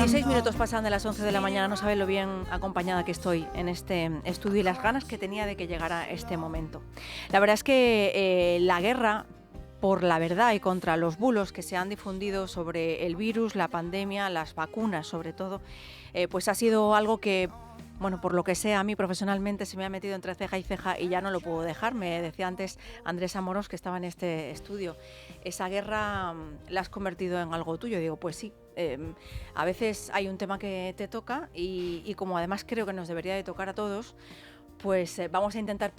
16 minutos pasan de las 11 de la mañana, no sabe lo bien acompañada que estoy en este estudio y las ganas que tenía de que llegara este momento. La verdad es que la guerra por la verdad y contra los bulos que se han difundido sobre el virus, la pandemia, las vacunas sobre todo, pues ha sido algo que, bueno, por lo que sea, a mí profesionalmente se me ha metido entre ceja y ceja y ya no lo puedo dejar. Me decía antes Andrés Amorós, que estaba en este estudio, esa guerra la has convertido en algo tuyo. Digo, pues sí, a veces hay un tema que te toca y como además creo que nos debería de tocar a todos, pues vamos a intentar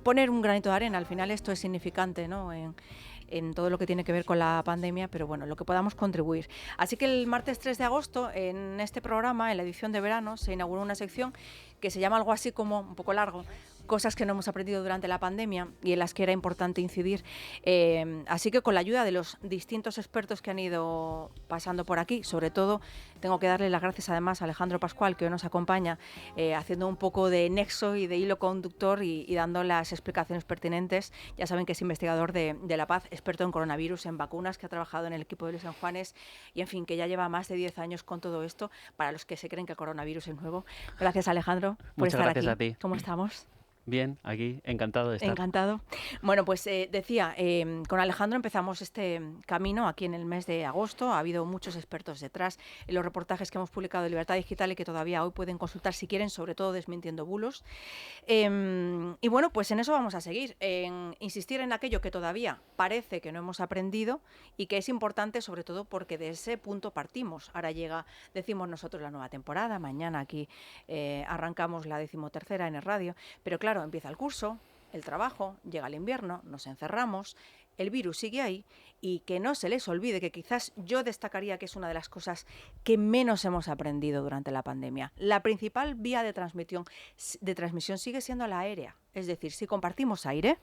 poner un granito de arena. Al final esto es significante, ¿no?, en todo lo que tiene que ver con la pandemia, pero bueno, lo que podamos contribuir. Así que el martes 3 de agosto, en este programa, en la edición de verano, se inauguró una sección que se llama algo así como, un poco largo, cosas que no hemos aprendido durante la pandemia y en las que era importante incidir. Así que con la ayuda de los distintos expertos que han ido pasando por aquí, sobre todo tengo que darle las gracias además a Alejandro Pascual, que hoy nos acompaña, haciendo un poco de nexo y de hilo conductor y dando las explicaciones pertinentes. Ya saben que es investigador de La Paz, experto en coronavirus, en vacunas, que ha trabajado en el equipo de Luis San Juanes y, en fin, que ya lleva más de 10 años con todo esto, para los que se creen que el coronavirus es nuevo. Gracias, Alejandro, por Muchas estar gracias aquí. a ti. ¿Cómo estamos? Bien, aquí, encantado de estar. Encantado. Bueno, pues decía, con Alejandro empezamos este camino aquí en el mes de agosto. Ha habido muchos expertos detrás en los reportajes que hemos publicado de Libertad Digital y que todavía hoy pueden consultar si quieren, sobre todo desmintiendo bulos. Y bueno, pues en eso vamos a seguir, en insistir en aquello que todavía parece que no hemos aprendido y que es importante, sobre todo porque de ese punto partimos. Ahora llega, decimos nosotros, la nueva temporada. Mañana aquí arrancamos la 13ª en el radio. Pero claro, empieza el curso, el trabajo, llega el invierno, nos encerramos, el virus sigue ahí y que no se les olvide que quizás yo destacaría que es una de las cosas que menos hemos aprendido durante la pandemia. La principal vía de transmisión sigue siendo la aérea. Es decir, si compartimos aire,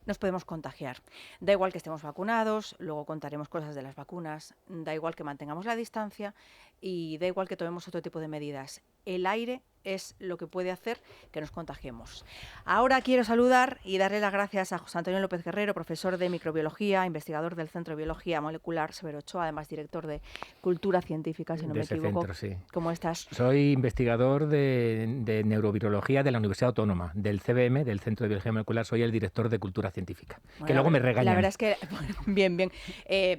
nos podemos contagiar. Da igual que estemos vacunados, luego contaremos cosas de las vacunas, da igual que mantengamos la distancia y da igual que tomemos otro tipo de medidas. El aire es lo que puede hacer que nos contagiemos. Ahora quiero saludar y darle las gracias a José Antonio López Guerrero, profesor de microbiología, investigador del Centro de Biología Molecular Severo Ochoa, además director de Cultura Científica, si no me equivoco. Centro, sí. ¿Cómo estás? Soy investigador de neurovirología de la Universidad Autónoma, del CBM, del Centro de Biología Molecular. Soy el director de Cultura Científica, Bueno, que luego me regañan. La verdad es que, bien.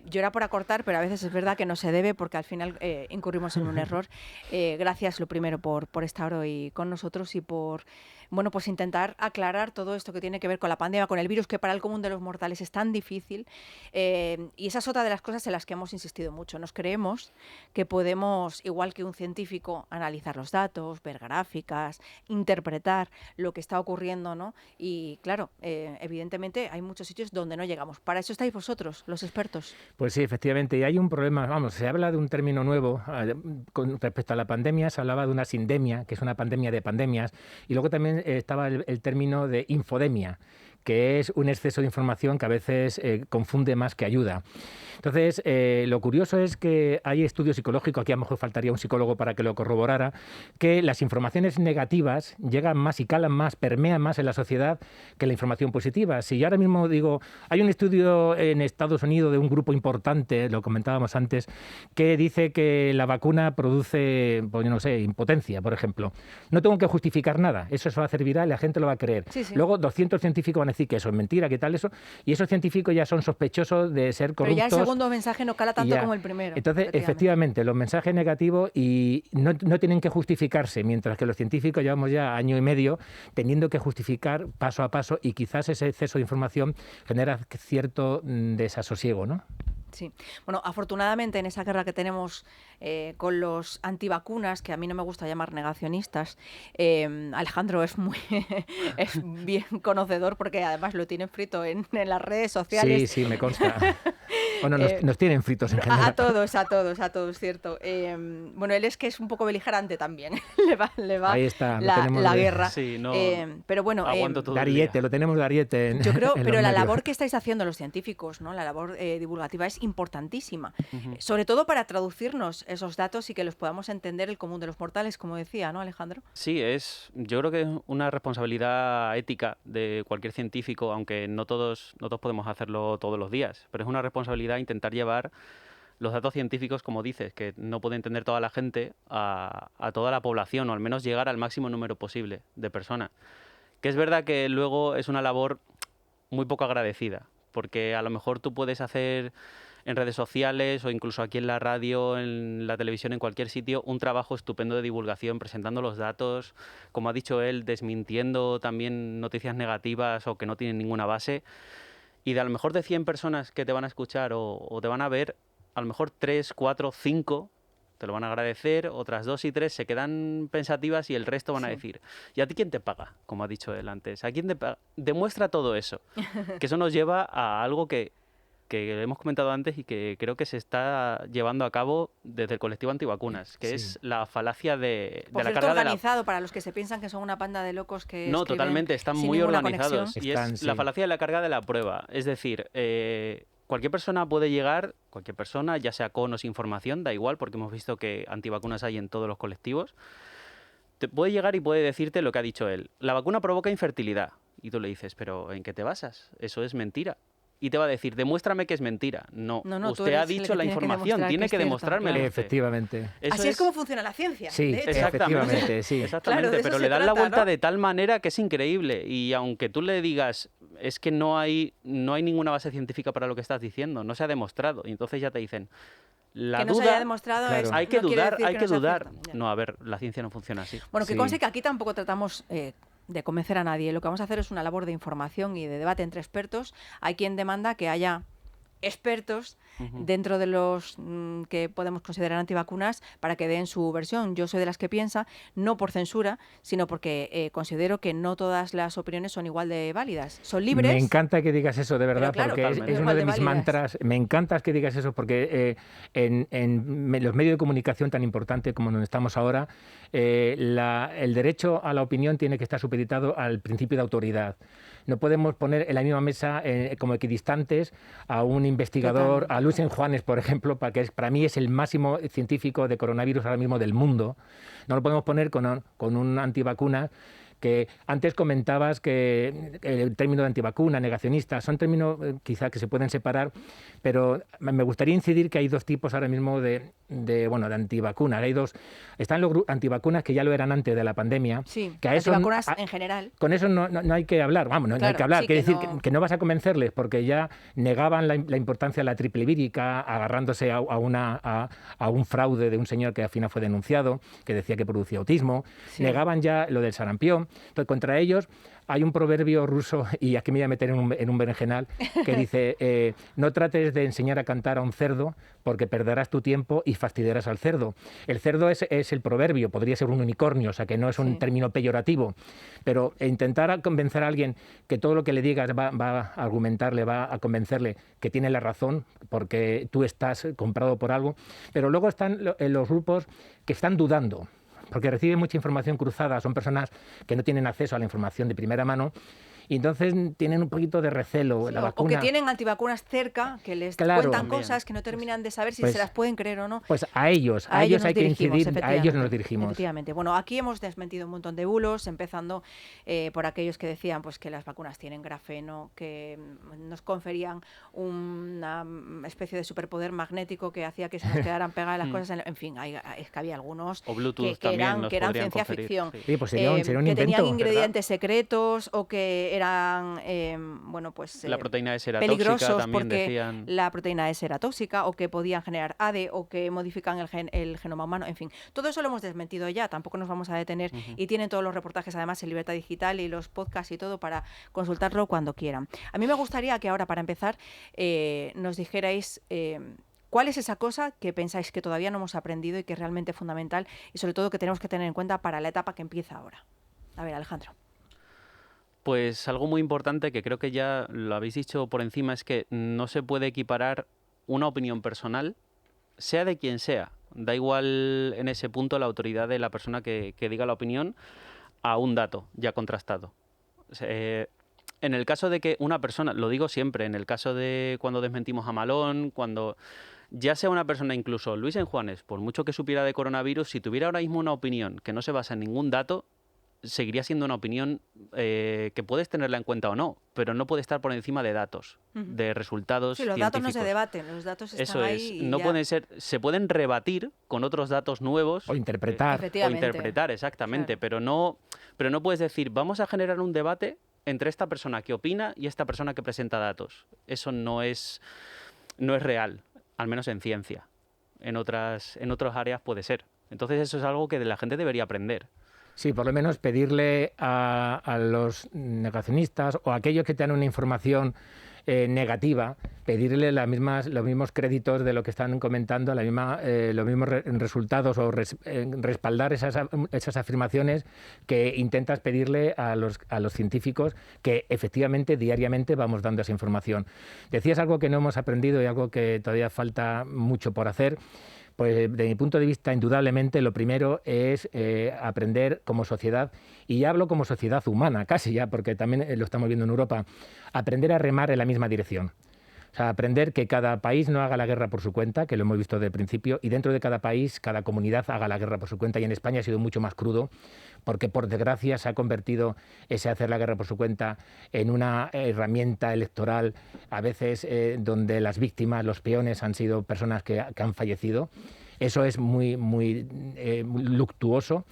Yo era por acortar, pero a veces es verdad que no se debe porque al final incurrimos en un error. Gracias, lo primero, por estar hoy con nosotros y por, bueno, pues intentar aclarar todo esto que tiene que ver con la pandemia, con el virus, que para el común de los mortales es tan difícil. Y esa es otra de las cosas en las que hemos insistido mucho. Nos creemos que podemos, igual que un científico, analizar los datos, ver gráficas, interpretar lo que está ocurriendo, ¿no? Y claro, evidentemente hay muchos sitios donde no llegamos. Para eso estáis vosotros, los expertos. Pues sí, efectivamente. Y hay un problema, vamos, se habla de un término nuevo con respecto a la pandemia. Se hablaba de una sindemia, que es una pandemia de pandemias, y luego también estaba el término de infodemia, que es un exceso de información que a veces confunde más que ayuda. Entonces, lo curioso es que hay estudios psicológicos, aquí a lo mejor faltaría un psicólogo para que lo corroborara, que las informaciones negativas llegan más y calan más, permean más en la sociedad que la información positiva. Si yo ahora mismo digo, hay un estudio en Estados Unidos de un grupo importante, lo comentábamos antes, que dice que la vacuna produce, pues yo no sé, impotencia, por ejemplo. No tengo que justificar nada, eso se va a hacer viral y la gente lo va a creer. Sí. Luego 200 científicos van a decir que eso es mentira, que tal eso, y esos científicos ya son sospechosos de ser corruptos. Pero ya el segundo mensaje no cala tanto como el primero. Entonces, efectivamente, los mensajes negativos y no tienen que justificarse, mientras que los científicos llevamos ya año y medio teniendo que justificar paso a paso y quizás ese exceso de información genera cierto desasosiego, ¿no? Sí. Bueno, afortunadamente en esa guerra que tenemos con los antivacunas, que a mí no me gusta llamar negacionistas, Alejandro es es bien conocedor porque además lo tienen frito en las redes sociales. Sí, me consta. Bueno, nos tienen fritos en general. A todos, cierto. Bueno, él es que es un poco beligerante también. le va Ahí está, la guerra. Sí, no, pero bueno, aguanto todo de ariete, lo tenemos de ariete. Yo creo, pero la labor que estáis haciendo los científicos, ¿no? La labor divulgativa es importantísima, sobre todo para traducirnos esos datos y que los podamos entender el común de los mortales, como decía, ¿no, Alejandro? Sí, yo creo que es una responsabilidad ética de cualquier científico, aunque no todos podemos hacerlo todos los días, pero es una responsabilidad intentar llevar los datos científicos, como dices, que no puede entender toda la gente, a toda la población, o al menos llegar al máximo número posible de personas. Que es verdad que luego es una labor muy poco agradecida, porque a lo mejor tú puedes hacer en redes sociales o incluso aquí en la radio, en la televisión, en cualquier sitio, un trabajo estupendo de divulgación, presentando los datos, como ha dicho él, desmintiendo también noticias negativas o que no tienen ninguna base. Y de a lo mejor de 100 personas que te van a escuchar o te van a ver, a lo mejor 3, 4, 5 te lo van a agradecer, otras 2 y 3 se quedan pensativas y el resto van a decir, ¿y a ti quién te paga? Como ha dicho él antes, ¿a quién te paga? Demuestra todo eso, que eso nos lleva a algo que hemos comentado antes y que creo que se está llevando a cabo desde el colectivo antivacunas, que es la falacia de Por la cierto, carga organizado para los que se piensan que son una panda de locos que No, escriben totalmente, están sin muy ninguna organizados. conexión. Y es la falacia de la carga de la prueba. Es decir, cualquier persona puede llegar, cualquier persona, ya sea con o sin información, da igual, porque hemos visto que antivacunas hay en todos los colectivos, te puede llegar y puede decirte lo que ha dicho él. La vacuna provoca infertilidad. Y tú le dices, ¿pero en qué te basas? Eso es mentira. Y te va a decir, demuéstrame que es mentira. No, tú usted ha eres el dicho que la tiene que información, demostrar tiene que que es cierto, demostrármelo claro. usted. Efectivamente. Eso Así es como funciona la ciencia. Sí, de hecho. efectivamente, sí. Exactamente, Claro, de eso pero se le dan la trata, vuelta ¿no? de tal manera que es increíble. Y aunque tú le digas, es que no hay ninguna base científica para lo que estás diciendo, no se ha demostrado. Y entonces ya te dicen, la que no duda, se haya demostrado claro. es, hay que no quiere dudar, decir hay que que no sea dudar. cierto. Ya. No, a ver, la ciencia no funciona así. Bueno, que Sí. conste que aquí tampoco tratamos de convencer a nadie. Lo que vamos a hacer es una labor de información y de debate entre expertos. Hay quien demanda que haya expertos dentro de los que podemos considerar antivacunas para que den su versión. Yo soy de las que piensa, no por censura, sino porque considero que no todas las opiniones son igual de válidas. Son libres. Me encanta que digas eso, de verdad, claro, porque totalmente. es uno igual de de mis válidas. mantras. Me encanta que digas eso, porque en los medios de comunicación tan importantes como donde estamos ahora, el derecho a la opinión tiene que estar supeditado al principio de autoridad. No podemos poner en la misma mesa como equidistantes a un investigador, Totalmente. a Luis Juanes, por ejemplo, para mí es el máximo científico de coronavirus ahora mismo del mundo. No lo podemos poner con un antivacuna, que antes comentabas que el término de antivacuna, negacionista, son términos quizá que se pueden separar, pero me gustaría incidir que hay dos tipos ahora mismo de antivacunas. Hay dos. Están los antivacunas que ya lo eran antes de la pandemia. Sí, que a eso, antivacunas en general. con eso no hay que hablar, no hay Claro, que hablar. sí, Quiere que decir no- que no vas a convencerles porque ya negaban la importancia de la triple vírica, agarrándose a un fraude de un señor que al final fue denunciado, que decía que producía autismo. Sí. Negaban ya lo del sarampión. Entonces, contra ellos hay un proverbio ruso, y aquí me voy a meter en un berenjenal, que dice, no trates de enseñar a cantar a un cerdo porque perderás tu tiempo y fastidiarás al cerdo. El cerdo es el proverbio, podría ser un unicornio, o sea que no es un término peyorativo, pero intentar convencer a alguien que todo lo que le digas va a argumentarle, va a convencerle que tiene la razón porque tú estás comprado por algo, pero luego están los grupos que están dudando, porque reciben mucha información cruzada, son personas que no tienen acceso a la información de primera mano y entonces tienen un poquito de recelo. Sí, la o vacuna, que tienen antivacunas cerca, que les Claro. cuentan También. cosas que no terminan de saber si Pues- se las pueden creer o no. pues a ellos nos hay que dirigimos, incidir, a ellos nos efectivamente, dirigimos. Efectivamente. Bueno, aquí hemos desmentido un montón de bulos, empezando por aquellos que decían pues que las vacunas tienen grafeno, que nos conferían una especie de superpoder magnético que hacía que se nos quedaran pegadas las cosas. En fin, es que había algunos O Bluetooth que también eran nos ciencia podrían conferir, ficción. sí. Sí, pues sería un que invento, tenían ¿verdad? ingredientes secretos o que eran, La proteína S era peligrosos tóxica, también porque decían. la proteína S era tóxica o que podían generar ADE o que modifican el genoma humano, en fin. Todo eso lo hemos desmentido ya, tampoco nos vamos a detener y tienen todos los reportajes además en Libertad Digital y los podcasts y todo para consultarlo cuando quieran. A mí me gustaría que ahora, para empezar, nos dijerais cuál es esa cosa que pensáis que todavía no hemos aprendido y que es realmente fundamental y sobre todo que tenemos que tener en cuenta para la etapa que empieza ahora. A ver, Alejandro. Pues algo muy importante que creo que ya lo habéis dicho por encima es que no se puede equiparar una opinión personal, sea de quien sea. Da igual en ese punto la autoridad de la persona que diga la opinión a un dato ya contrastado. En el caso de que una persona, lo digo siempre, en el caso de cuando desmentimos a Malón, cuando ya sea una persona, incluso Luis Juanes, por mucho que supiera de coronavirus, si tuviera ahora mismo una opinión que no se basa en ningún dato, seguiría siendo una opinión que puedes tenerla en cuenta o no, pero no puede estar por encima de datos, de resultados Sí, los científicos. datos no se debaten, los datos están Eso es, ahí y no ya. pueden ser, se pueden rebatir con otros datos nuevos. O interpretar. O Efectivamente. interpretar, exactamente, Claro. pero no puedes decir, vamos a generar un debate entre esta persona que opina y esta persona que presenta datos. Eso no es real, al menos en ciencia. En otras áreas puede ser. Entonces eso es algo que la gente debería aprender. Sí, por lo menos pedirle a los negacionistas o a aquellos que te dan una información negativa, pedirle los mismos créditos de lo que están comentando, los mismos resultados o respaldar esas afirmaciones que intentas pedirle a los científicos que efectivamente diariamente vamos dando esa información. Decías algo que no hemos aprendido y algo que todavía falta mucho por hacer. Pues de mi punto de vista, indudablemente, lo primero es aprender como sociedad, y ya hablo como sociedad humana, casi ya, porque también lo estamos viendo en Europa, aprender a remar en la misma dirección. O sea, aprender que cada país no haga la guerra por su cuenta, que lo hemos visto desde el principio, y dentro de cada país, cada comunidad haga la guerra por su cuenta. Y en España ha sido mucho más crudo, porque por desgracia se ha convertido ese hacer la guerra por su cuenta en una herramienta electoral, a veces donde las víctimas, los peones, han sido personas que han fallecido. Eso es muy luctuoso.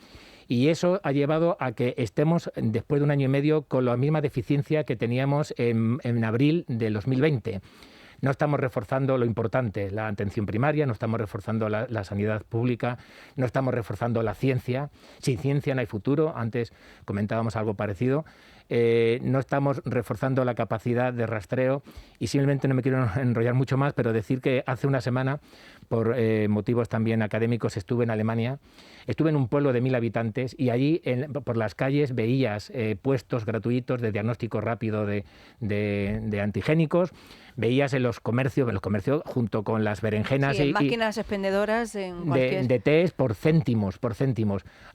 Y eso ha llevado a que estemos, después de un año y medio, con la misma deficiencia que teníamos en abril del 2020. No estamos reforzando lo importante, la atención primaria, no estamos reforzando la sanidad pública, no estamos reforzando la ciencia. Sin ciencia no hay futuro, antes comentábamos algo parecido. No estamos reforzando la capacidad de rastreo y simplemente no me quiero enrollar mucho más, pero decir que hace una semana, por motivos también académicos, estuve en Alemania, estuve en un pueblo de 1000 habitantes y allí por las calles veías puestos gratuitos de diagnóstico rápido de antigénicos, veías en los comercios junto con las berenjenas Sí, en máquinas expendedoras, en cualquier... de test por céntimos.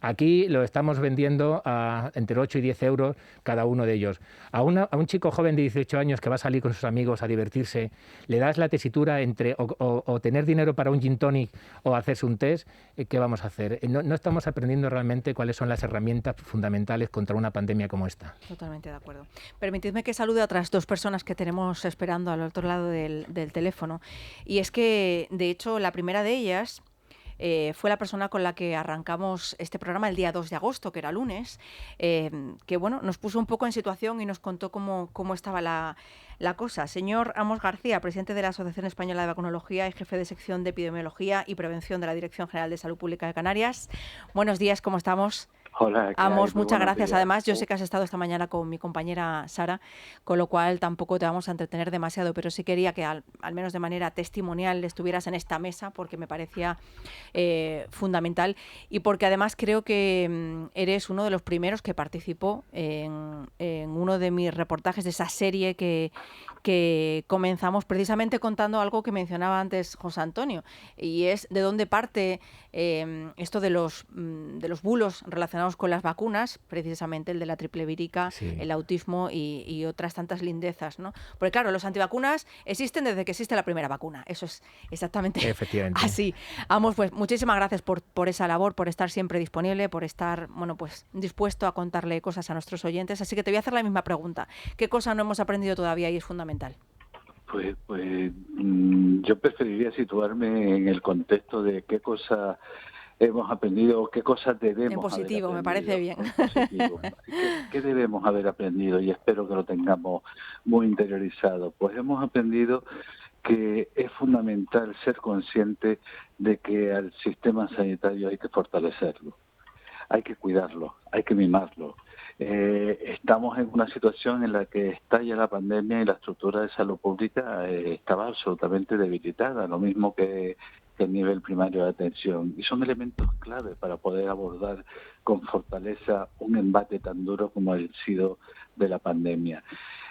Aquí lo estamos vendiendo a entre 8 y 10 euros cada uno de ellos. A un chico joven de 18 años que va a salir con sus amigos a divertirse, le das la tesitura entre o tener dinero para un gin tonic o hacerse un test. ¿Qué vamos a hacer? No estamos aprendiendo realmente cuáles son las herramientas fundamentales contra una pandemia como esta. Totalmente de acuerdo. Permitidme que salude a otras dos personas que tenemos esperando al otro lado del teléfono. Y es que, de hecho, la primera de ellas fue la persona con la que arrancamos este programa el día 2 de agosto, que era lunes, que bueno, nos puso un poco en situación y nos contó cómo estaba la cosa. Señor Amos García, presidente de la Asociación Española de Vacunología y jefe de sección de Epidemiología y Prevención de la Dirección General de Salud Pública de Canarias. Buenos días, ¿cómo estamos? Hola, Amos, muchas gracias. días. Además, yo sé que has estado esta mañana con mi compañera Sara, con lo cual tampoco te vamos a entretener demasiado, pero sí quería que al menos de manera testimonial estuvieras en esta mesa porque me parecía fundamental y porque además creo que eres uno de los primeros que participó en uno de mis reportajes de esa serie que comenzamos precisamente contando algo que mencionaba antes José Antonio, y es de dónde parte esto de los bulos relacionados con las vacunas, precisamente el de la triple vírica, Sí. el autismo y otras tantas lindezas, ¿no? Porque claro, los antivacunas existen desde que existe la primera vacuna, eso es exactamente Efectivamente. así. Amos, pues muchísimas gracias por esa labor, por estar siempre disponible, por estar, bueno, pues dispuesto a contarle cosas a nuestros oyentes, así que te voy a hacer la misma pregunta. ¿Qué cosa no hemos aprendido todavía y es fundamental? Pues yo preferiría situarme en el contexto de qué cosas hemos aprendido o qué cosas debemos En positivo, haber me parece bien. aprendido. En positivo. ¿Qué debemos haber aprendido? Y espero que lo tengamos muy interiorizado. Pues hemos aprendido que es fundamental ser consciente de que al sistema sanitario hay que fortalecerlo, hay que cuidarlo, hay que mimarlo. Estamos en una situación en la que estalla la pandemia y la estructura de salud pública estaba absolutamente debilitada, lo mismo que el nivel primario de atención. Y son elementos clave para poder abordar con fortaleza un embate tan duro como el sido de la pandemia.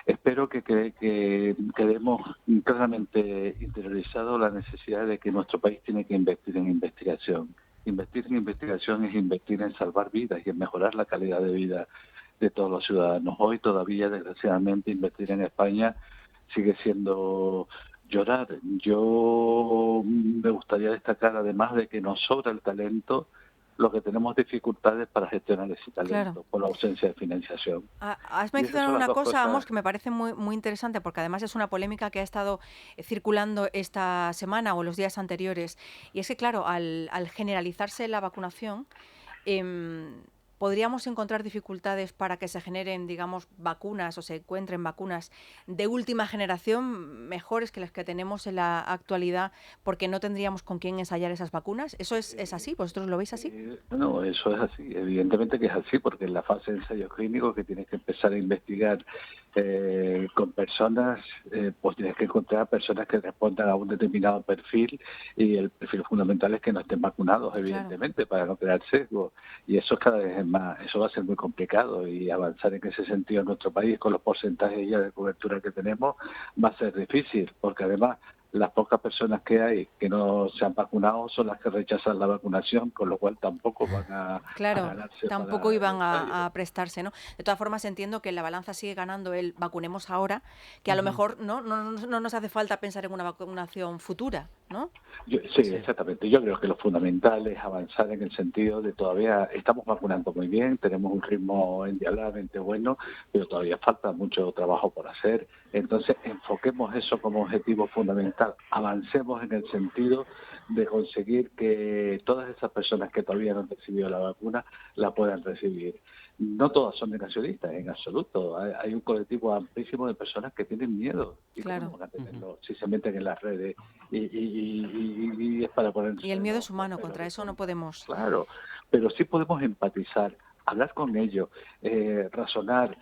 Espero que quedemos claramente interiorizados la necesidad de que nuestro país tiene que invertir en investigación. Invertir en investigación es invertir en salvar vidas y en mejorar la calidad de vida de todos los ciudadanos. Hoy todavía, desgraciadamente, invertir en España sigue siendo llorar. Yo me gustaría destacar, además de que nos sobra el talento, lo que tenemos dificultades para gestionar ese talento, Claro. por la ausencia de financiación. Has Y esas mencionado son las una dos cosa, Amos, cosas. que me parece muy interesante, porque además es una polémica que ha estado circulando esta semana o los días anteriores. Y es que, claro, al generalizarse la vacunación, em, podríamos encontrar dificultades para que se generen, digamos, vacunas o se encuentren vacunas de última generación mejores que las que tenemos en la actualidad, porque no tendríamos con quién ensayar esas vacunas. ¿Eso es así? ¿Vosotros lo veis así? No, eso es así, evidentemente que es así, porque en la fase de ensayo clínico que tienes que empezar a investigar con personas, pues tienes que encontrar personas que respondan a un determinado perfil, y el perfil fundamental es que no estén vacunados, Claro. evidentemente, para no crear sesgo. Y eso es cada vez más, eso va a ser muy complicado, y avanzar en ese sentido en nuestro país con los porcentajes ya de cobertura que tenemos va a ser difícil, porque además las pocas personas que hay que no se han vacunado son las que rechazan la vacunación, con lo cual tampoco van a Claro, ganarse tampoco para el iban ensayo. a prestarse, ¿no? De todas formas, entiendo que en la balanza sigue ganando el vacunemos ahora, que a lo Ujú. mejor no nos hace falta pensar en una vacunación futura, ¿no? Sí, Sí. exactamente. Yo creo que lo fundamental es avanzar en el sentido de todavía estamos vacunando muy bien, tenemos un ritmo endiabladamente bueno, pero todavía falta mucho trabajo por hacer. Entonces, enfoquemos eso como objetivo fundamental. Avancemos en el sentido de conseguir que todas esas personas que todavía no han recibido la vacuna la puedan recibir. No todas son negacionistas, en absoluto. Hay un colectivo amplísimo de personas que tienen miedo. ¿Y cómo no Claro. van a tenerlo si se meten en las redes y es para Y el ponerse miedo es los humano, pelos contra de eso no punta? podemos. Claro, pero sí podemos empatizar, hablar con ellos, razonar,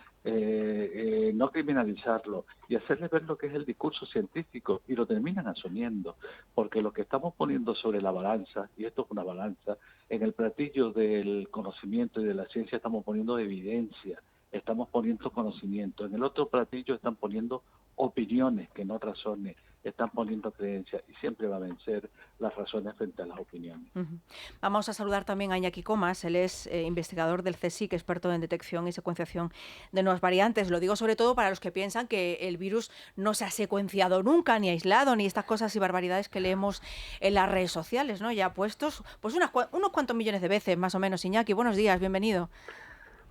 no criminalizarlo y hacerles ver lo que es el discurso científico, y lo terminan asumiendo, porque lo que estamos poniendo sobre la balanza, y esto es una balanza, en el platillo del conocimiento y de la ciencia estamos poniendo evidencia, estamos poniendo conocimiento, en el otro platillo están poniendo opiniones que no razones, están poniendo creencias, y siempre va a vencer las razones frente a las opiniones. Ujú. Vamos a saludar también a Iñaki Comas, él es investigador del CSIC, experto en detección y secuenciación de nuevas variantes. Lo digo sobre todo para los que piensan que el virus no se ha secuenciado nunca, ni aislado, ni estas cosas y barbaridades que leemos en las redes sociales, ¿no? Ya puestos, pues unos cuantos millones de veces, más o menos. Iñaki, buenos días, bienvenido.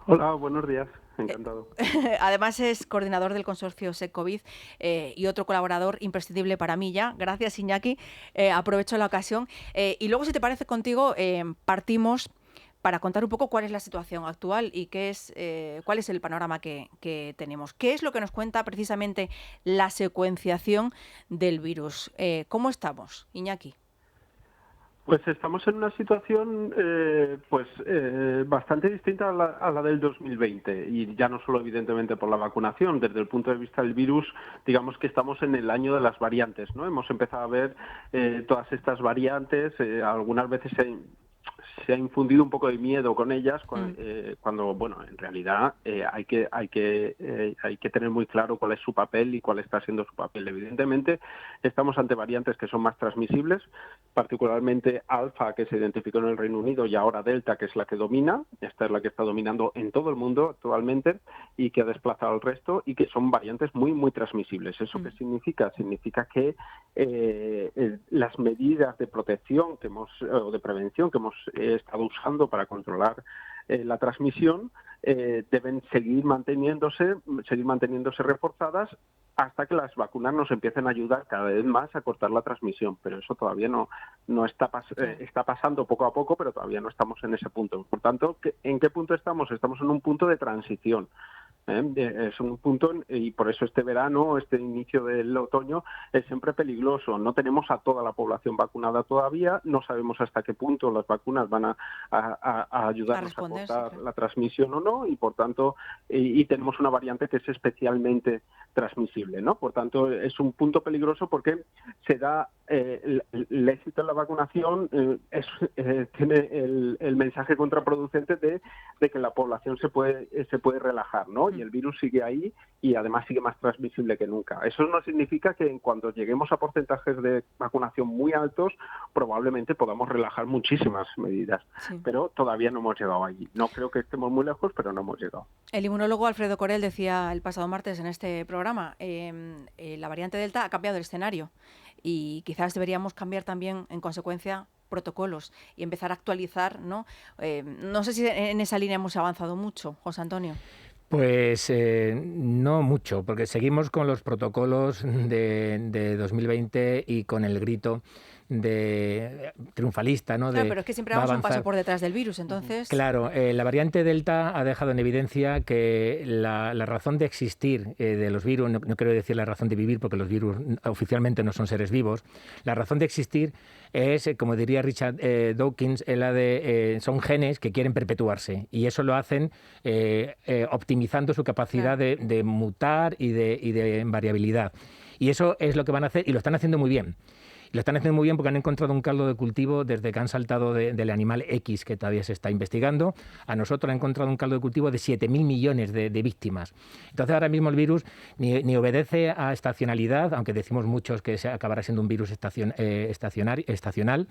Hola, buenos días, encantado. Además es coordinador del consorcio SecCovid y otro colaborador imprescindible para mí ya. Gracias, Iñaki. Aprovecho la ocasión. Y luego, si te parece contigo, partimos para contar un poco cuál es la situación actual y cuál es el panorama que tenemos. ¿Qué es lo que nos cuenta precisamente la secuenciación del virus? ¿Cómo estamos, Iñaki? Pues estamos en una situación bastante distinta a la del 2020, y ya no solo evidentemente por la vacunación. Desde el punto de vista del virus, digamos que estamos en el año de las variantes, ¿no? Hemos empezado a ver todas estas variantes, algunas veces se ha infundido un poco de miedo con ellas, cuando bueno, en realidad hay que tener muy claro cuál es su papel y cuál está siendo su papel. Evidentemente estamos ante variantes que son más transmisibles, particularmente alfa, que se identificó en el Reino Unido, y ahora delta, que es la que domina. Esta es la que está dominando en todo el mundo actualmente y que ha desplazado al resto, y que son variantes muy transmisibles. ¿Eso qué significa? Significa que las medidas de protección o de prevención que hemos estado usando para controlar la transmisión deben seguir manteniéndose reforzadas hasta que las vacunas nos empiecen a ayudar cada vez más a cortar la transmisión. Pero eso todavía no está pasando poco a poco, pero todavía no estamos en ese punto. Por tanto, ¿en qué punto estamos? Estamos en un punto de transición. Es un punto, y por eso este verano, este inicio del otoño, es siempre peligroso. No tenemos a toda la población vacunada todavía, no sabemos hasta qué punto las vacunas van a ayudarnos a cortar Claro. la transmisión o no, y por tanto, y tenemos una variante que es especialmente transmisible, ¿no? Por tanto, es un punto peligroso porque se da el éxito en la vacunación, tiene el mensaje contraproducente de que la población se puede relajar, ¿no? Y el virus sigue ahí, y además sigue más transmisible que nunca. Eso no significa que en cuanto lleguemos a porcentajes de vacunación muy altos, probablemente podamos relajar muchísimas medidas, pero todavía no hemos llegado allí. No creo que estemos muy lejos, pero no hemos llegado. El inmunólogo Alfredo Corel decía el pasado martes en este programa, la variante Delta ha cambiado el escenario, y quizás deberíamos cambiar también, en consecuencia, protocolos y empezar a actualizar, ¿no? No sé si en esa línea hemos avanzado mucho, José Antonio. Pues no mucho, porque seguimos con los protocolos de 2020 y con el grito de triunfalista, ¿no? Claro, De pero es que siempre va a vamos un paso avanzar. por detrás del virus, entonces... Claro, la variante Delta ha dejado en evidencia que la razón de existir de los virus, no quiero decir la razón de vivir, porque los virus oficialmente no son seres vivos, la razón de existir es, como diría Richard Dawkins, son genes que quieren perpetuarse, y eso lo hacen optimizando su capacidad de mutar y de variabilidad. Y eso es lo que van a hacer, y lo están haciendo muy bien. Lo están haciendo muy bien porque han encontrado un caldo de cultivo desde que han saltado del animal X, que todavía se está investigando, a nosotros han encontrado un caldo de cultivo de 7.000 millones de víctimas. Entonces ahora mismo el virus ni obedece a estacionalidad, aunque decimos muchos que acabará siendo un virus estacional,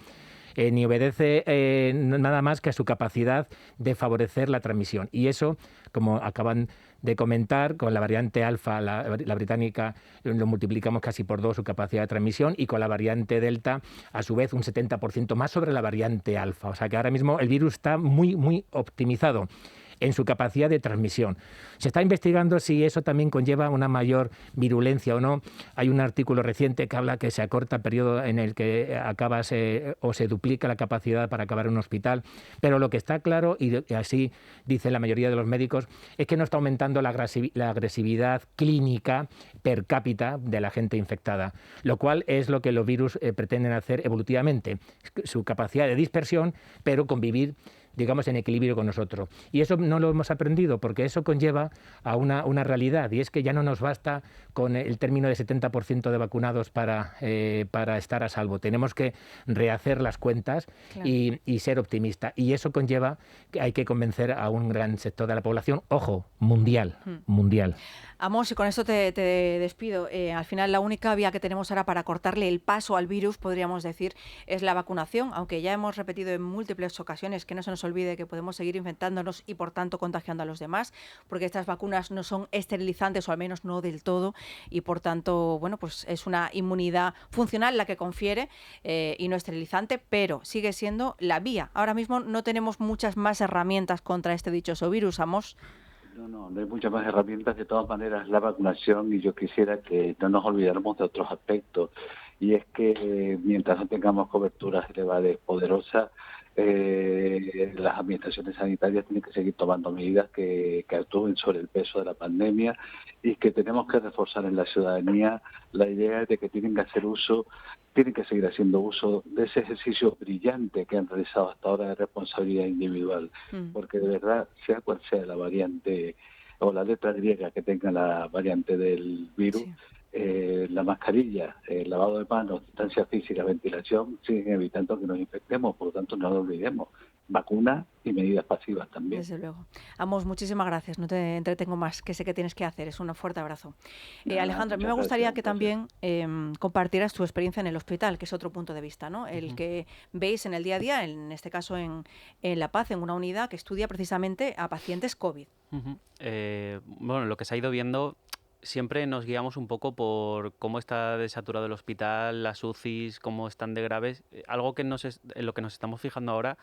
ni obedece nada más que a su capacidad de favorecer la transmisión. Y eso, como acaban de comentar, con la variante alfa, la británica, lo multiplicamos casi por 2 su capacidad de transmisión, y con la variante delta, a su vez, un 70% más sobre la variante alfa. O sea que ahora mismo el virus está muy, muy optimizado en su capacidad de transmisión. Se está investigando si eso también conlleva una mayor virulencia o no. Hay un artículo reciente que habla que se acorta el periodo en el que o se duplica la capacidad para acabar en un hospital, pero lo que está claro, y así dice la mayoría de los médicos, es que no está aumentando la agresividad clínica per cápita de la gente infectada, lo cual es lo que los virus pretenden hacer evolutivamente, su capacidad de dispersión, pero convivir, digamos, en equilibrio con nosotros. Y eso no lo hemos aprendido, porque eso conlleva a una realidad, y es que ya no nos basta con el término de 70% de vacunados para estar a salvo. Tenemos que rehacer las cuentas, claro, y ser optimistas. Y eso conlleva que hay que convencer a un gran sector de la población, ojo, mundial. Amos, y con esto te despido. Al final la única vía que tenemos ahora para cortarle el paso al virus, podríamos decir, es la vacunación, aunque ya hemos repetido en múltiples ocasiones que no se nos olvide que podemos seguir infectándonos y por tanto contagiando a los demás, porque estas vacunas no son esterilizantes, o al menos no del todo, y por tanto, bueno, pues es una inmunidad funcional la que confiere y no esterilizante, pero sigue siendo la vía. Ahora mismo no tenemos muchas más herramientas contra este dichoso virus, Amos. No hay muchas más herramientas. De todas maneras, la vacunación, y yo quisiera que no nos olvidáramos de otros aspectos, y es que mientras no tengamos coberturas elevadas poderosas, las administraciones sanitarias tienen que seguir tomando medidas que actúen sobre el peso de la pandemia, y que tenemos que reforzar en la ciudadanía la idea de que tienen que seguir haciendo uso de ese ejercicio brillante que han realizado hasta ahora de responsabilidad individual, porque de verdad, sea cual sea la variante o la letra griega que tenga la variante del virus, sí, la mascarilla, el lavado de manos, distancia física, ventilación, siguen evitando que nos infectemos. Por lo tanto, no lo olvidemos. Vacuna y medidas pasivas también. Desde luego. Amos, muchísimas gracias. No te entretengo más, que sé que tienes que hacer. Es un fuerte abrazo. Alejandro, a mí me gustaría que también compartieras tu experiencia en el hospital, que es otro punto de vista, ¿no? El que veis en el día a día, en este caso en La Paz, en una unidad que estudia precisamente a pacientes COVID. Bueno, lo que se ha ido viendo, siempre nos guiamos un poco por cómo está desaturado el hospital, las UCIs, cómo están de graves. Algo que en lo que nos estamos fijando ahora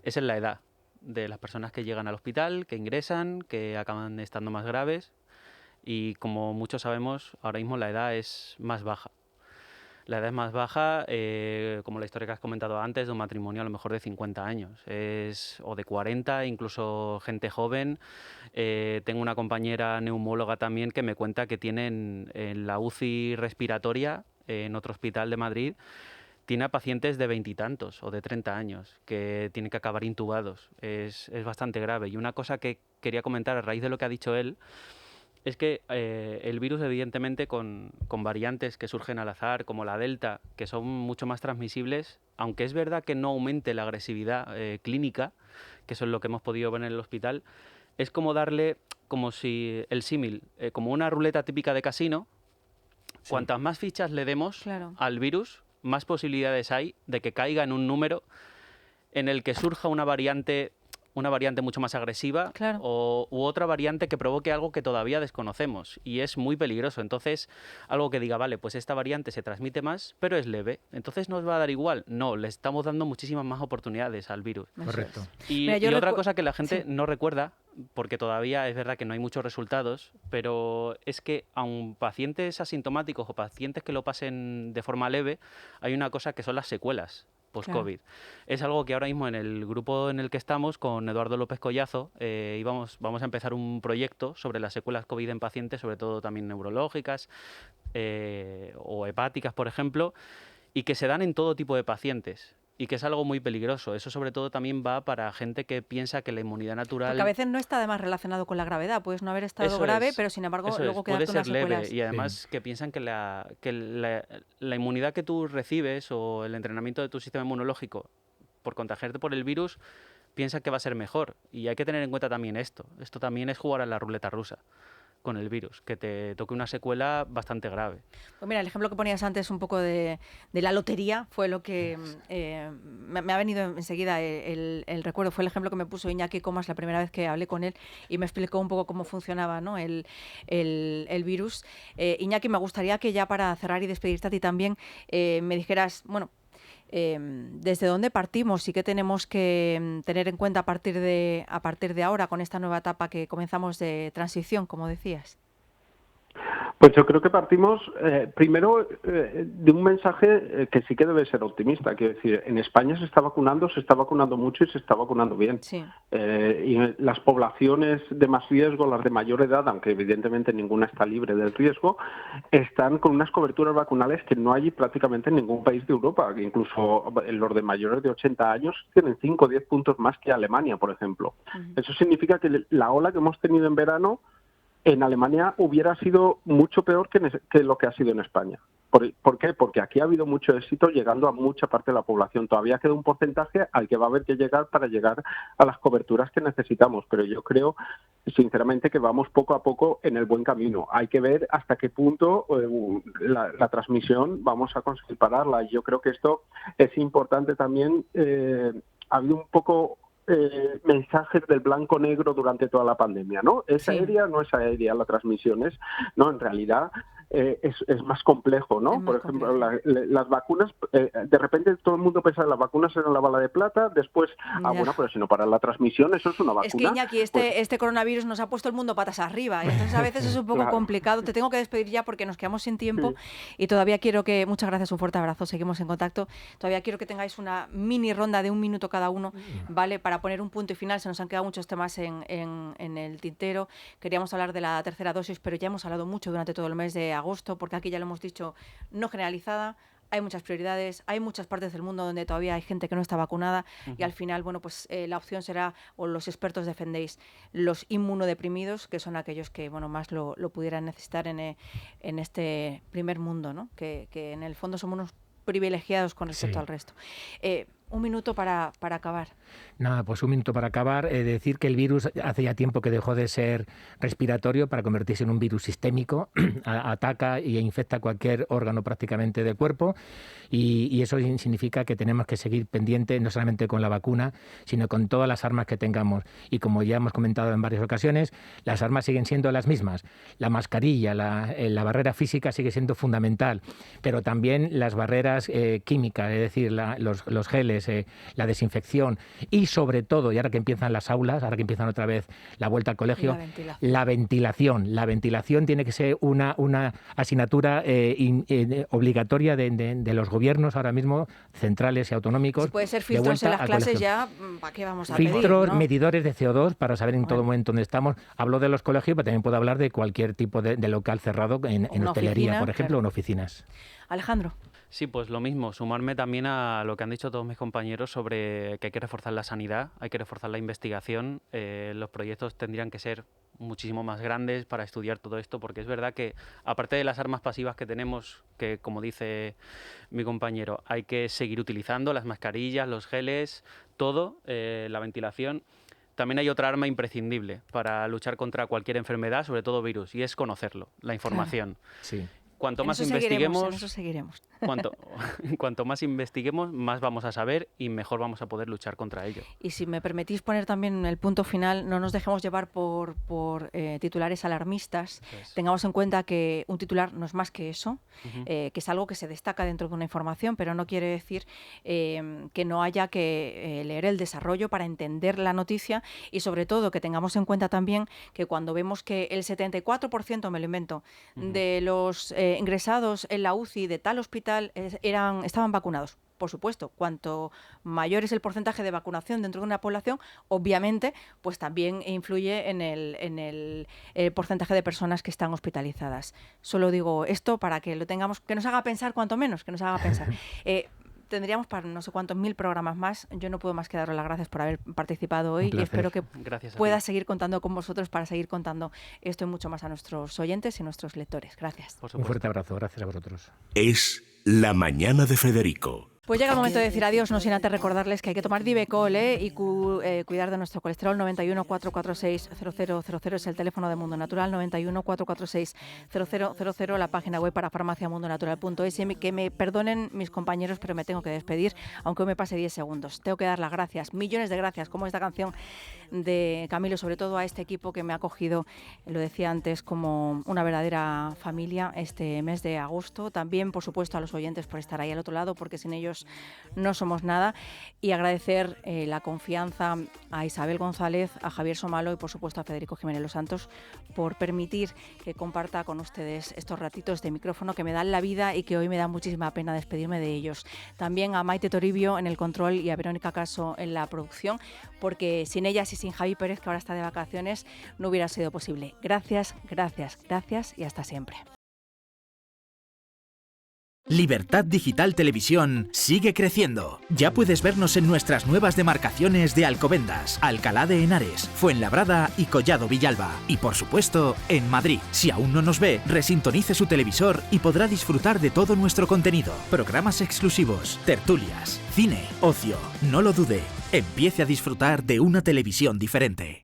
es en la edad de las personas que llegan al hospital, que ingresan, que acaban estando más graves, y como muchos sabemos, ahora mismo la edad es más baja. La edad es más baja, como la historia que has comentado antes, de un matrimonio a lo mejor de 50 años, o de 40, incluso gente joven. Tengo una compañera neumóloga también que me cuenta que tienen en la UCI respiratoria, en otro hospital de Madrid, tiene a pacientes de 20 y tantos o de 30 años que tienen que acabar intubados. Es bastante grave. Y una cosa que quería comentar a raíz de lo que ha dicho él es que el virus, evidentemente, con variantes que surgen al azar, como la Delta, que son mucho más transmisibles, aunque es verdad que no aumente la agresividad clínica, que eso es lo que hemos podido ver en el hospital, es como darle, como si el símil, como una ruleta típica de casino, sí, cuantas más fichas le demos, claro, al virus, más posibilidades hay de que caiga en un número en el que surja una variante una variante mucho más agresiva Claro. u otra variante que provoque algo que todavía desconocemos y es muy peligroso. Entonces, algo que diga, vale, pues esta variante se transmite más, pero es leve. Entonces, ¿nos va a dar igual? No, le estamos dando muchísimas más oportunidades al virus. Eso Correcto. es. Y, Mira, yo y otra recu- cosa que la gente Sí. no recuerda, porque todavía es verdad que no hay muchos resultados, pero es que aun pacientes asintomáticos o pacientes que lo pasen de forma leve, hay una cosa que son las secuelas post-COVID. Es algo que ahora mismo en el grupo en el que estamos, con Eduardo López Collazo, vamos a empezar un proyecto sobre las secuelas COVID en pacientes, sobre todo también neurológicas o hepáticas, por ejemplo, y que se dan en todo tipo de pacientes. Y que es algo muy peligroso. Eso sobre todo también va para gente que piensa que la inmunidad natural... Porque a veces no está además relacionado con la gravedad. Puedes no haber estado Eso grave, es, pero sin embargo eso luego es, puede quedarte ser unas leve secuelas. y además que piensan que la inmunidad que tú recibes o el entrenamiento de tu sistema inmunológico por contagiarte por el virus, piensan que va a ser mejor. Y hay que tener en cuenta también esto. Esto también es jugar a la ruleta rusa con el virus, que te toque una secuela bastante grave. Pues mira, el ejemplo que ponías antes un poco de la lotería fue lo que me ha venido enseguida el recuerdo. Fue el ejemplo que me puso Iñaki Comas la primera vez que hablé con él y me explicó un poco cómo funcionaba, ¿no? el virus. Iñaki, me gustaría que ya para cerrar y despedirte a ti también me dijeras, bueno, desde dónde partimos y qué tenemos que tener en cuenta a partir de ahora con esta nueva etapa que comenzamos de transición, como decías. Pues yo creo que partimos primero de un mensaje que sí que debe ser optimista. Quiero decir, en España se está vacunando mucho y se está vacunando bien. Sí. Y las poblaciones de más riesgo, las de mayor edad, aunque evidentemente ninguna está libre del riesgo, están con unas coberturas vacunales que no hay prácticamente en ningún país de Europa. Que incluso los de mayores de 80 años tienen 5 o 10 puntos más que Alemania, por ejemplo. Eso significa que la ola que hemos tenido en verano en Alemania hubiera sido mucho peor que lo que ha sido en España. ¿Por qué? Porque aquí ha habido mucho éxito llegando a mucha parte de la población. Todavía queda un porcentaje al que va a haber que llegar para llegar a las coberturas que necesitamos, pero yo creo, sinceramente, que vamos poco a poco en el buen camino. Hay que ver hasta qué punto la transmisión vamos a conseguir pararla. Y yo creo que esto es importante también. Ha habido un poco mensajes del blanco-negro durante toda la pandemia, ¿no? ¿Es aérea o no es aérea la transmisión? ¿No? En realidad es más complejo, ¿no? Por ejemplo, las vacunas, de repente todo el mundo pensaba que las vacunas eran la bala de plata, después, bueno, pero si no para la transmisión, eso es una vacuna. Es que, Iñaki, este coronavirus nos ha puesto el mundo patas arriba, y entonces a veces es un poco complicado. Te tengo que despedir ya porque nos quedamos sin tiempo y todavía quiero que, muchas gracias, un fuerte abrazo, seguimos en contacto, todavía quiero que tengáis una mini ronda de 1 minuto cada uno, ¿vale? Para poner un punto y final, se nos han quedado muchos temas en el tintero, queríamos hablar de la tercera dosis, pero ya hemos hablado mucho durante todo el mes de agosto, porque aquí ya lo hemos dicho, no generalizada, hay muchas prioridades, hay muchas partes del mundo donde todavía hay gente que no está vacunada y al final, bueno, pues la opción será, o los expertos defendéis, los inmunodeprimidos, que son aquellos que, bueno, más lo pudieran necesitar en este primer mundo, ¿no? Que en el fondo somos unos privilegiados con respecto al resto. 1 minuto para acabar. Nada, pues 1 minuto para acabar. Decir que el virus hace ya tiempo que dejó de ser respiratorio para convertirse en un virus sistémico. Ataca e infecta cualquier órgano prácticamente del cuerpo y eso significa que tenemos que seguir pendientes no solamente con la vacuna, sino con todas las armas que tengamos. Y como ya hemos comentado en varias ocasiones, las armas siguen siendo las mismas. La mascarilla, la barrera física sigue siendo fundamental, pero también las barreras químicas, es decir, los geles, la desinfección y sobre todo, y ahora que empiezan las aulas, ahora que empiezan otra vez la vuelta al colegio, la ventilación. La ventilación tiene que ser una asignatura obligatoria de los gobiernos ahora mismo, centrales y autonómicos. Si puede ser filtros en las clases ya, ¿para qué vamos a pedir? Filtros, ¿no? medidores de CO2 para saber en todo momento dónde estamos. Hablo de los colegios, pero también puedo hablar de cualquier tipo de local cerrado en hostelería, oficina, por ejemplo, o en oficinas. Alejandro. Sí, pues lo mismo, sumarme también a lo que han dicho todos mis compañeros sobre que hay que reforzar la sanidad, hay que reforzar la investigación, los proyectos tendrían que ser muchísimo más grandes para estudiar todo esto, porque es verdad que aparte de las armas pasivas que tenemos, que como dice mi compañero, hay que seguir utilizando las mascarillas, los geles, todo, la ventilación. También hay otra arma imprescindible para luchar contra cualquier enfermedad, sobre todo virus, y es conocerlo, la información. Claro. Sí. Cuanto más investiguemos... En eso seguiremos. cuanto más investiguemos, más vamos a saber y mejor vamos a poder luchar contra ello. Y si me permitís poner también el punto final, no nos dejemos llevar por titulares alarmistas. Pues, Tengamos en cuenta que un titular no es más que eso, que es algo que se destaca dentro de una información, pero no quiere decir que no haya que leer el desarrollo para entender la noticia, y sobre todo que tengamos en cuenta también que cuando vemos que el 74%, me lo invento, de los ingresados en la UCI de tal hospital estaban vacunados. Por supuesto, cuanto mayor es el porcentaje de vacunación dentro de una población, obviamente, pues también influye en el porcentaje de personas que están hospitalizadas. Solo digo esto para que lo tengamos, que nos haga pensar, cuanto menos, que nos haga pensar. Tendríamos para no sé cuántos 1000 programas más. Yo no puedo más que daros las gracias por haber participado hoy y espero que pueda seguir contando con vosotros para seguir contando esto y mucho más a nuestros oyentes y nuestros lectores. Gracias. Un fuerte abrazo. Gracias a vosotros. Es La Mañana de Federico. Pues llega el momento de decir adiós, no sin antes recordarles que hay que tomar Divecol y cuidar de nuestro colesterol. 91 446 0000 es el teléfono de Mundo Natural, 91 446 0000, la página web para farmaciamundonatural.es. Que me perdonen mis compañeros, pero me tengo que despedir, aunque hoy me pase 10 segundos. Tengo que dar las gracias, millones de gracias, como esta canción de Camilo, sobre todo a este equipo que me ha acogido, lo decía antes, como una verdadera familia este mes de agosto. También, por supuesto, a los oyentes por estar ahí al otro lado, porque sin ellos no somos nada, y agradecer la confianza a Isabel González, a Javier Somalo y por supuesto a Federico Jiménez Los Santos por permitir que comparta con ustedes estos ratitos de micrófono que me dan la vida y que hoy me da muchísima pena despedirme de ellos. También a Maite Toribio en el control y a Verónica Caso en la producción, porque sin ellas y sin Javi Pérez, que ahora está de vacaciones, no hubiera sido posible. Gracias, gracias, gracias y hasta siempre. Libertad Digital Televisión sigue creciendo. Ya puedes vernos en nuestras nuevas demarcaciones de Alcobendas, Alcalá de Henares, Fuenlabrada y Collado Villalba. Y por supuesto, en Madrid. Si aún no nos ve, resintonice su televisor y podrá disfrutar de todo nuestro contenido. Programas exclusivos, tertulias, cine, ocio. No lo dude. Empiece a disfrutar de una televisión diferente.